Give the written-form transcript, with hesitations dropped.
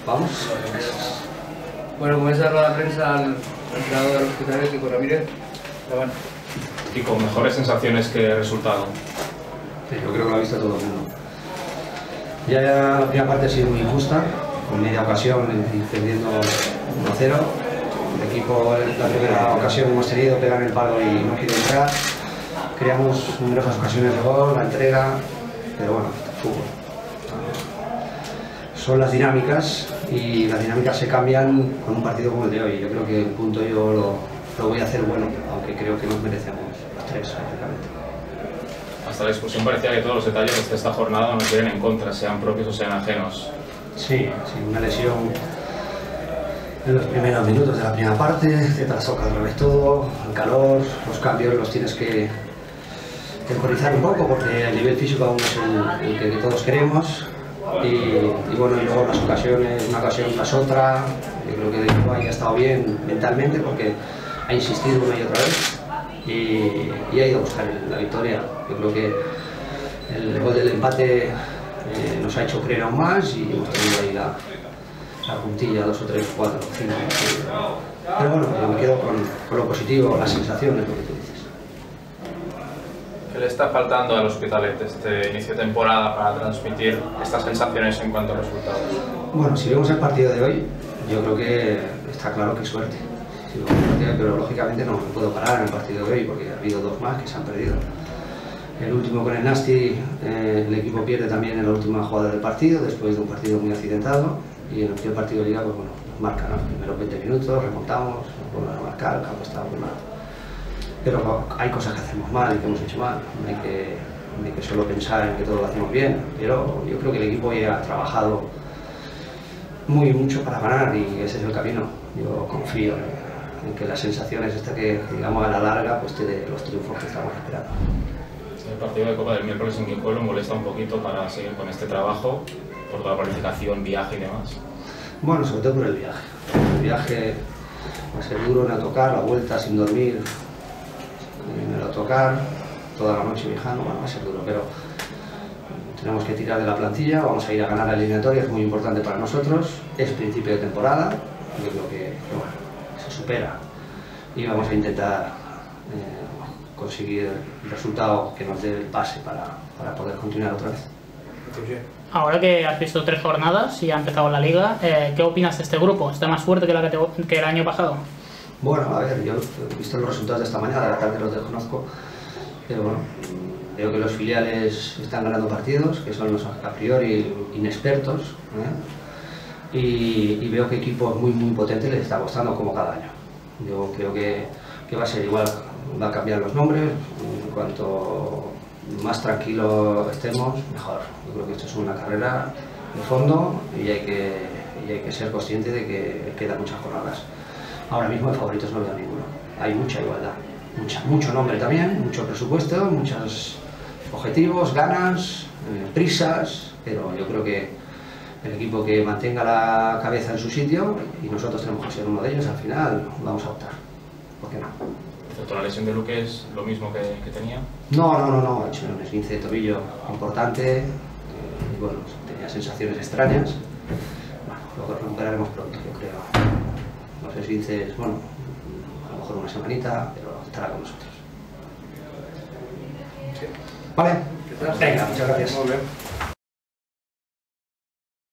Vamos. Bueno, como esa rueda de prensa al entrenador del Hospitalet, Kiko Ramírez. Bueno. Y con mejores sensaciones que resultado. Sí, yo creo que lo ha visto todo el mundo. Ya la primera parte ha sido muy injusta, con media ocasión perdiendo 1-0. El equipo en la primera ocasión hemos tenido, pegar en el palo y no quiere entrar. Creamos numerosas ocasiones de gol, la entrega, pero bueno, fútbol. Son las dinámicas y las dinámicas se cambian con un partido como el de hoy. Yo creo que el punto yo lo voy a hacer bueno, aunque creo que nos merecemos los tres, prácticamente. Hasta la expulsión parecía que todos los detalles de esta jornada nos vienen en contra, sean propios o sean ajenos. Sí, una lesión en los primeros minutos de la primera parte, te trastoca al revés todo, el calor, los cambios los tienes que temporizar un poco porque el nivel físico aún es el que todos queremos. Y bueno, y luego las ocasiones, una ocasión tras otra. Yo creo que el equipo ahí ha estado bien mentalmente porque ha insistido una y otra vez y ha ido a buscar la victoria. Yo creo que el gol del empate nos ha hecho creer aún más y hemos tenido ahí la puntilla, 2 o 3, 4, 5. Pero bueno, yo me quedo con lo positivo, las sensaciones, lo que tú dices. ¿Qué le está faltando al Hospitalet este inicio de temporada para transmitir estas sensaciones en cuanto a resultados? Bueno, si vemos el partido de hoy, yo creo que está claro que es suerte. Pero lógicamente no me puedo parar en el partido de hoy porque ha habido 2 más que se han perdido. El último con el Nasti, el equipo pierde también en la última jugada del partido, después de un partido muy accidentado. Y en el primer partido de Liga, pues bueno, nos marcan, ¿no? Los primeros 20 minutos, remontamos, nos vuelven a marcar, el campo estaba muy mal. Pero hay cosas que hacemos mal y que hemos hecho mal, no hay que solo pensar en que todo lo hacemos bien, pero yo creo que el equipo ya ha trabajado mucho para ganar y ese es el camino. Yo confío en que las sensaciones que digamos a la larga pues te dé los triunfos que estamos esperando. El partido de Copa del miércoles en Guijuelo molesta un poquito para seguir con este trabajo, por toda la planificación, viaje y demás. Bueno, sobre todo por el viaje. El viaje va a ser duro, no tocar, la vuelta sin dormir. Primero tocar, toda la noche viajando, bueno, va a ser duro, pero tenemos que tirar de la plantilla, vamos a ir a ganar la eliminatoria, es muy importante para nosotros, es principio de temporada, yo creo que bueno, se supera y vamos a intentar conseguir el resultado que nos dé el pase para poder continuar otra vez. Ahora que has visto 3 jornadas y ha empezado la Liga, ¿qué opinas de este grupo? ¿Está más fuerte que el año pasado? Bueno, a ver, yo he visto los resultados de esta mañana, de la tarde los desconozco, pero bueno, veo que los filiales están ganando partidos, que son los a priori inexpertos, y veo que equipos muy potentes les está costando como cada año. Yo creo que va a ser igual, va a cambiar los nombres, en cuanto más tranquilos estemos, mejor. Yo creo que esto es una carrera de fondo y hay que ser consciente de que quedan muchas jornadas. Ahora mismo de favoritos no veo ninguno. Hay mucha igualdad, mucho nombre también, mucho presupuesto, muchos objetivos, ganas, prisas, pero yo creo que el equipo que mantenga la cabeza en su sitio, y nosotros tenemos que ser uno de ellos, al final vamos a optar. ¿Por qué no? ¿Excepto la lesión de Luque es lo mismo que tenía? No, ha hecho un esguince de tobillo importante, y bueno, tenía sensaciones extrañas. Bueno, lo recuperaremos pronto, yo creo. Los esguinces, bueno, a lo mejor una semanita, pero estará con nosotros. Sí. Vale. ¿Qué tal? Venga, muchas gracias. Muy bien.